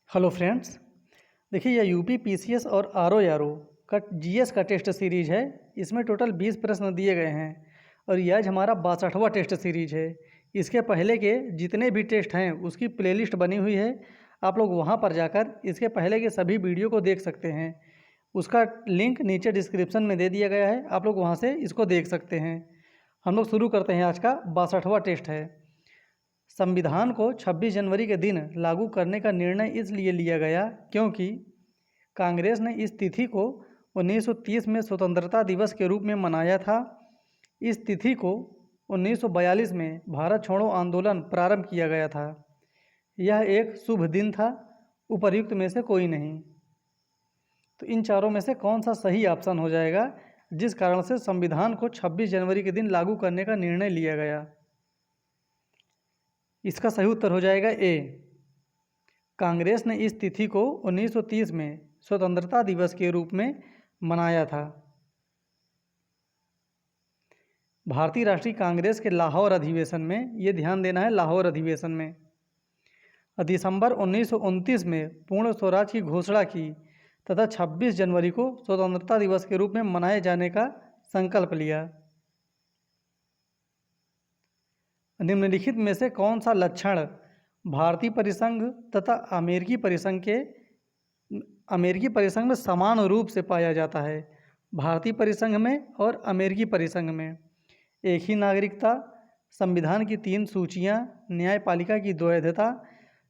Hello friends. देखिए यह UP PCS और आरओ का जीएस का टेस्ट सीरीज है। इसमें टोटल 20 प्रश्न दिए गए हैं और यह आज हमारा 62वां टेस्ट सीरीज है। इसके पहले के जितने भी टेस्ट हैं उसकी प्लेलिस्ट बनी हुई है। आप लोग वहां पर जाकर इसके पहले के सभी वीडियो को देख सकते हैं। उसका लिंक नीचे डिस्क्रिप्शन में दे दिया गया है, आप लोग वहां से इसको देख सकते हैं। हम लोग शुरू करते हैं। आज का 62वां टेस्ट है। संविधान को 26 जनवरी के दिन लागू करने का निर्णय इसलिए लिया गया क्योंकि कांग्रेस ने इस तिथि को 1930 में स्वतंत्रता दिवस के रूप में मनाया था। इस तिथि को 1942 में भारत छोड़ो आंदोलन प्रारंभ किया गया था। यह एक शुभ दिन था। उपर्युक्त में से कोई नहीं। तो इन चारों में से कौन सा सही ऑप्शन हो जाएगा जिस कारण से संविधान को 26 जनवरी के दिन लागू करने का निर्णय लिया गया? इसका सही उत्तर हो जाएगा ए। कांग्रेस ने इस तिथि को 1930 में स्वतंत्रता दिवस के रूप में मनाया था। भारतीय राष्ट्रीय कांग्रेस के लाहौर अधिवेशन में, ये ध्यान देना है, लाहौर अधिवेशन में दिसंबर 1929 में पूर्ण स्वराज की घोषणा की तथा 26 जनवरी को स्वतंत्रता दिवस के रूप में मनाए जाने का संकल्प लिया। निम्नलिखित में से कौन सा लक्षण भारतीय परिसंघ तथा अमेरिकी परिसंघ में समान रूप से पाया जाता है? भारतीय परिसंघ में और अमेरिकी परिसंघ में एक ही नागरिकता, संविधान की 3 सूचियां, न्यायपालिका की द्वैधता,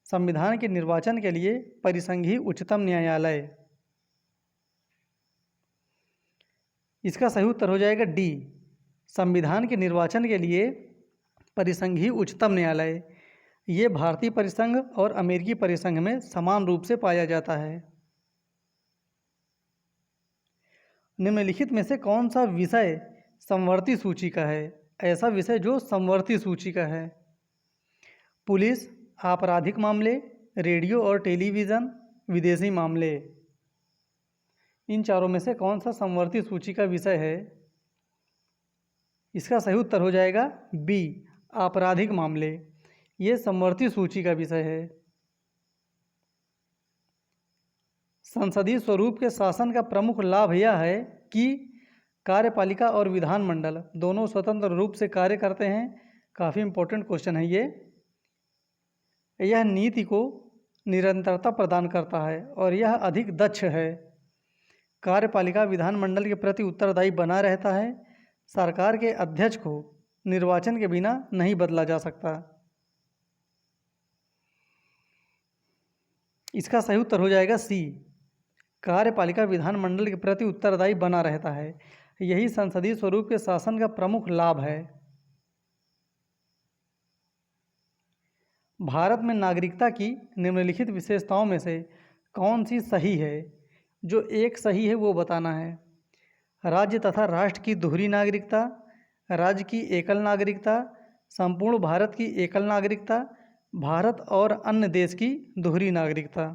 संविधान के निर्वाचन के लिए परिसंघीय उच्चतम न्यायालय। इसका सही उत्तर हो जाएगा डी। संविधान के निर्वाचन के लिए परिसंघीय उच्चतम न्यायालय। ये भारतीय परिसंघ और अमेरिकी परिसंघ में समान रूप से पाया जाता है। निम्नलिखित में से कौन सा विषय समवर्ती सूची का है? ऐसा विषय जो समवर्ती सूची का है। पुलिस, आपराधिक मामले, रेडियो और टेलीविज़न, विदेशी मामले। इन चारों में से कौन सा समवर्ती सूची का विषय है? इसका सही उत्तर हो जाएगा बी, आपराधिक मामले। ये समवर्ती सूची का विषय है। संसदीय स्वरूप के शासन का प्रमुख लाभ यह है कि कार्यपालिका और विधानमंडल दोनों स्वतंत्र रूप से कार्य करते हैं। काफ़ी इंपॉर्टेंट क्वेश्चन है ये। यह नीति को निरंतरता प्रदान करता है और यह अधिक दक्ष है। कार्यपालिका विधानमंडल के प्रति उत्तरदायी बना रहता है। सरकार के अध्यक्ष को निर्वाचन के बिना नहीं बदला जा सकता। इसका सही उत्तर हो जाएगा सी। कार्यपालिका विधानमंडल के प्रति उत्तरदायी बना रहता है। यही संसदीय स्वरूप के शासन का प्रमुख लाभ है। भारत में नागरिकता की निम्नलिखित विशेषताओं में से कौन सी सही है? जो एक सही है वो बताना है। राज्य तथा राष्ट्र की दोहरी नागरिकता, राज्य की एकल नागरिकता, संपूर्ण भारत की एकल नागरिकता, भारत और अन्य देश की दोहरी नागरिकता।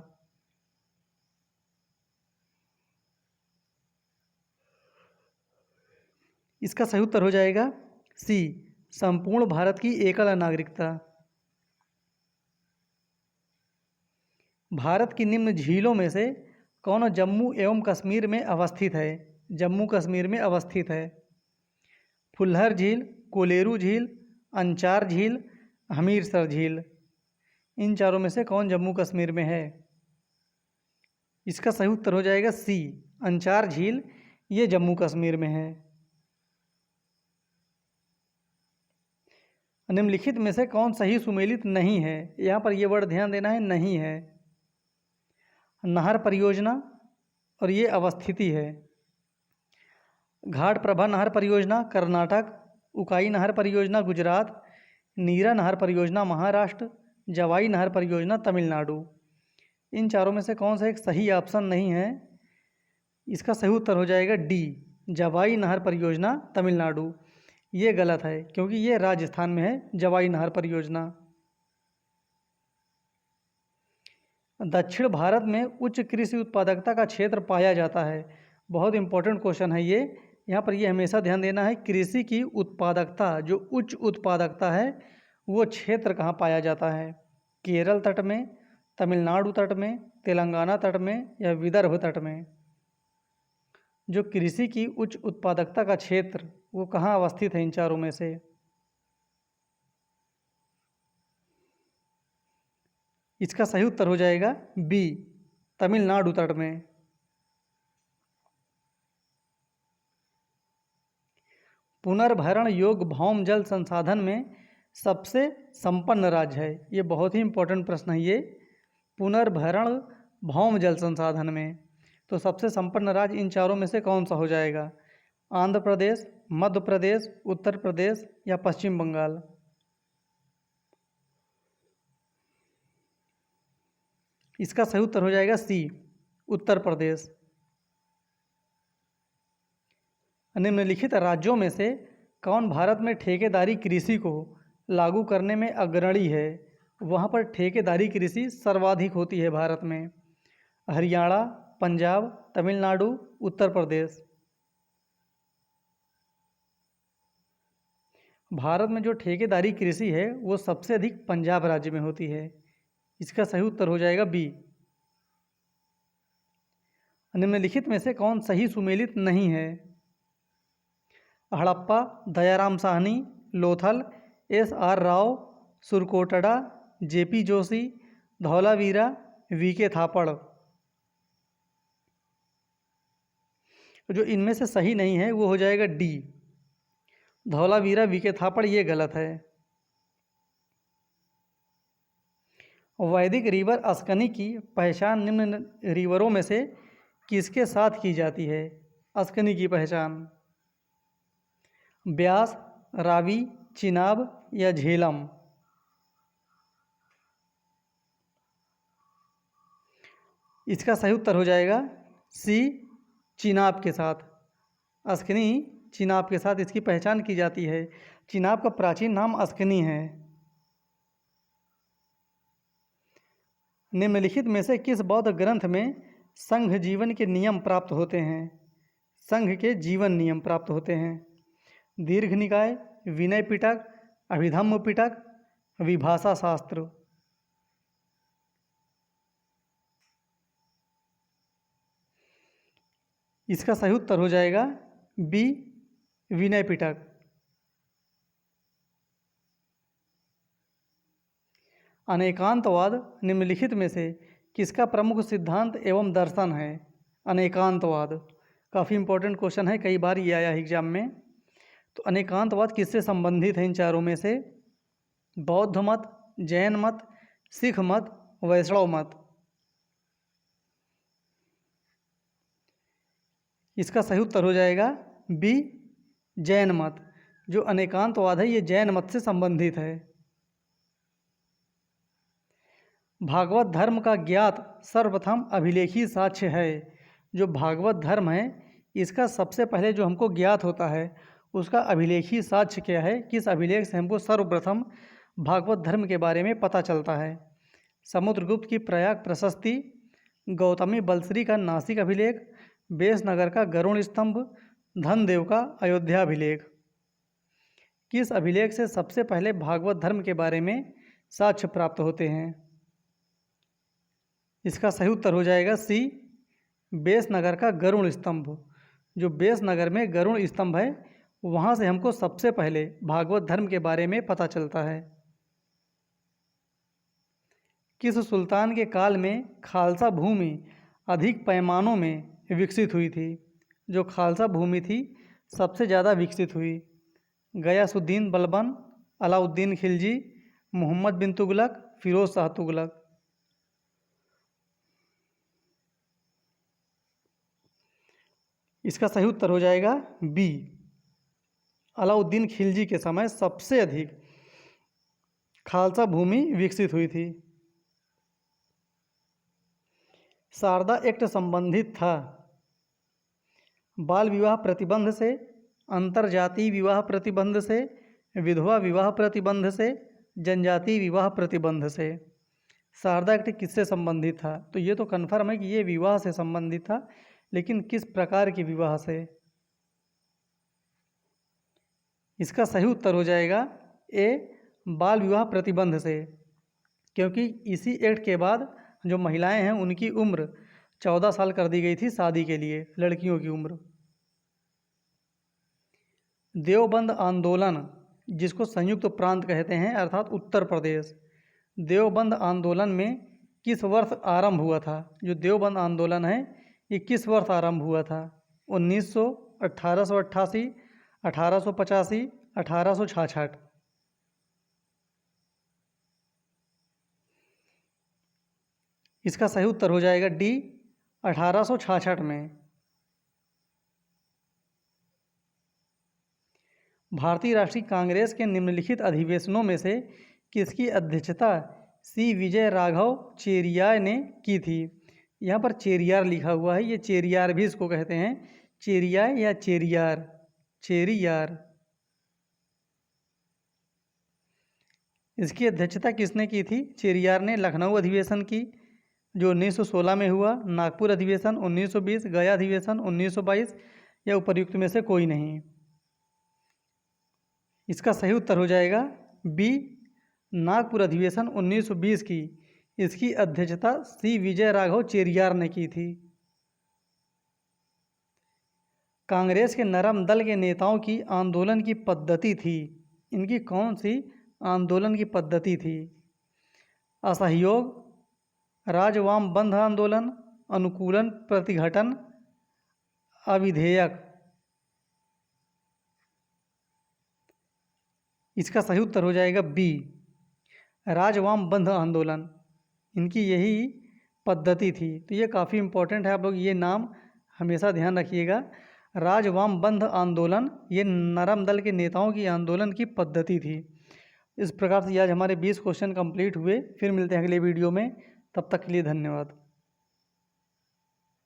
इसका सही उत्तर हो जाएगा सी, संपूर्ण भारत की एकल नागरिकता। भारत की निम्न झीलों में से कौन जम्मू एवं कश्मीर में अवस्थित है? जम्मू कश्मीर में अवस्थित है। फुल्हर झील, कोलेरू झील, अंचार झील, हमीरसर झील। इन चारों में से कौन जम्मू कश्मीर में है? इसका सही उत्तर हो जाएगा सी, अंचार झील। ये जम्मू कश्मीर में है। निम्नलिखित में से कौन सही सुमेलित नहीं है? यहाँ पर ये वर्ड ध्यान देना है, नहीं है। नहर परियोजना और ये अवस्थिति है। घाट प्रभा नहर परियोजना कर्नाटक, उकाई नहर परियोजना गुजरात, नीरा नहर परियोजना महाराष्ट्र, जवाई नहर परियोजना तमिलनाडु। इन चारों में से कौन सा एक सही ऑप्शन नहीं है? इसका सही उत्तर हो जाएगा डी, जवाई नहर परियोजना तमिलनाडु। ये गलत है क्योंकि ये राजस्थान में है जवाई नहर परियोजना। दक्षिण भारत में उच्च कृषि उत्पादकता का क्षेत्र पाया जाता है। बहुत इंपॉर्टेंट क्वेश्चन है ये। यहाँ पर ये हमेशा ध्यान देना है, कृषि की उत्पादकता, जो उच्च उत्पादकता है वो क्षेत्र कहाँ पाया जाता है? केरल तट में, तमिलनाडु तट में, तेलंगाना तट में या विदर्भ तट में? जो कृषि की उच्च उत्पादकता का क्षेत्र वो कहाँ अवस्थित है इन चारों में से? इसका सही उत्तर हो जाएगा बी, तमिलनाडु तट में। पुनर्भरण योग्य भौम जल संसाधन में सबसे संपन्न राज्य है? ये बहुत ही इंपॉर्टेंट प्रश्न है ये। पुनर्भरण भौम जल संसाधन में तो सबसे संपन्न राज्य इन चारों में से कौन सा हो जाएगा? आंध्र प्रदेश, मध्य प्रदेश, उत्तर प्रदेश या पश्चिम बंगाल? इसका सही उत्तर हो जाएगा सी, उत्तर प्रदेश। निम्नलिखित राज्यों में से कौन भारत में ठेकेदारी कृषि को लागू करने में अग्रणी है? वहाँ पर ठेकेदारी कृषि सर्वाधिक होती है भारत में। हरियाणा, पंजाब, तमिलनाडु, उत्तर प्रदेश? भारत में जो ठेकेदारी कृषि है वो सबसे अधिक पंजाब राज्य में होती है। इसका सही उत्तर हो जाएगा बी। निम्नलिखित में से कौन सही सुमेलित नहीं है? Harappa, Dayaram Sahni, Lothal, S R. Rao, Surkotada, J P. Joshi, Dholavira, V K. Thapar? जो इनमें से सही नहीं है वो हो जाएगा डी, धौलावीरा, वी.के. थापड़। ये गलत है। वैदिक रिवर अस्कनी की पहचान निम्न रिवरों में से किसके साथ की जाती है? अस्कनी की पहचान ब्यास, रावी, चिनाब या झेलम? इसका सही उत्तर हो जाएगा सी, चिनाब के साथ। अस्कनी चिनाब के साथ इसकी पहचान की जाती है। चिनाब का प्राचीन नाम अस्कनी है। निम्नलिखित में से किस बौद्ध ग्रंथ में संघ जीवन के नियम प्राप्त होते हैं? संघ के जीवन नियम प्राप्त होते हैं। दीर्घ निकाय, विनय पिटक, अभिधम्म पिटक, विभाषा शास्त्र? इसका सही उत्तर हो जाएगा बी, विनय पिटक। अनेकांतवाद निम्नलिखित में से किसका प्रमुख सिद्धांत एवं दर्शन है? अनेकांतवाद काफ़ी इंपॉर्टेंट क्वेश्चन है, कई बार ये आया है एग्जाम में। तो अनेकांतवाद किससे संबंधित है इन चारों में से? बौद्ध मत, जैन मत, सिख मत, वैष्णव मत? इसका सही उत्तर हो जाएगा बी, जैन मत। जो अनेकांतवाद है ये जैन मत से संबंधित है। भागवत धर्म का ज्ञात सर्वप्रथम अभिलेखी साक्ष्य है? जो भागवत धर्म है इसका सबसे पहले जो हमको ज्ञात होता है उसका अभिलेखी साक्ष्य क्या है? किस अभिलेख से हमको सर्वप्रथम भागवत धर्म के बारे में पता चलता है? समुद्रगुप्त की प्रयाग प्रशस्ति, गौतमी बलश्री का नासिक अभिलेख, बेसनगर का गरुण स्तंभ, धनदेव का अयोध्या अभिलेख? किस अभिलेख से सबसे पहले भागवत धर्म के बारे में साक्ष्य प्राप्त होते हैं? इसका सही उत्तर हो जाएगा सी, बेसनगर का गरुण स्तंभ। जो बेसनगर में गरुण स्तंभ है वहाँ से हमको सबसे पहले भागवत धर्म के बारे में पता चलता है। किस सुल्तान के काल में खालसा भूमि अधिक पैमानों में विकसित हुई थी? जो खालसा भूमि थी सबसे ज़्यादा विकसित हुई। गयासुद्दीन बलबन, अलाउद्दीन खिलजी, मोहम्मद बिन तुगलक, फिरोज शाह तुगलक? इसका सही उत्तर हो जाएगा बी, अलाउद्दीन खिलजी के समय सबसे अधिक खालसा भूमि विकसित हुई थी। शारदा एक्ट संबंधित था बाल विवाह प्रतिबंध से, अंतरजातीय विवाह प्रतिबंध से, विधवा विवाह प्रतिबंध से, जनजातीय विवाह प्रतिबंध से? शारदा एक्ट किससे संबंधित था? तो ये तो कन्फर्म है कि ये विवाह से संबंधित था, लेकिन किस प्रकार के विवाह से? इसका सही उत्तर हो जाएगा ए, बाल विवाह प्रतिबंध से, क्योंकि इसी एक्ट के बाद जो महिलाएं हैं उनकी उम्र 14 साल कर दी गई थी शादी के लिए, लड़कियों की उम्र। देवबंद आंदोलन, जिसको संयुक्त प्रांत कहते हैं अर्थात उत्तर प्रदेश, देवबंद आंदोलन में किस वर्ष आरंभ हुआ था? जो देवबंद आंदोलन है ये किस वर्ष आरंभ हुआ था? 1900, 1888, 1885, 1866। इसका सही उत्तर हो जाएगा डी, 1866 में। भारतीय राष्ट्रीय कांग्रेस के निम्नलिखित अधिवेशनों में से किसकी अध्यक्षता सी विजय राघव चेरियार ने की थी? यहाँ पर चेरियार लिखा हुआ है, ये चेरियार भी इसको कहते हैं, चेरियार या चेरियार, चेरियार। इसकी अध्यक्षता किसने की थी? चेरियार ने। लखनऊ अधिवेशन की जो 1916 में हुआ, नागपुर अधिवेशन 1920, गया अधिवेशन 1922 या उपर्युक्त में से कोई नहीं। इसका सही उत्तर हो जाएगा बी, नागपुर अधिवेशन 1920 की। इसकी अध्यक्षता सी विजय राघव चेरियार ने की थी। कांग्रेस के नरम दल के नेताओं की आंदोलन की पद्धति थी, इनकी कौन सी आंदोलन की पद्धति थी? असहयोग, राजवाम बंध आंदोलन, अनुकूलन प्रतिघटन, अविधेयक। इसका सही उत्तर हो जाएगा बी, राजवाम बंध आंदोलन। इनकी यही पद्धति थी। तो ये काफ़ी इम्पोर्टेंट है, आप लोग ये नाम हमेशा ध्यान रखिएगा। राजवाम बंध आंदोलन ये नरम दल के नेताओं की आंदोलन की पद्धति थी। इस प्रकार से आज हमारे 20 क्वेश्चन कंप्लीट हुए। फिर मिलते हैं अगले वीडियो में, तब तक के लिए धन्यवाद।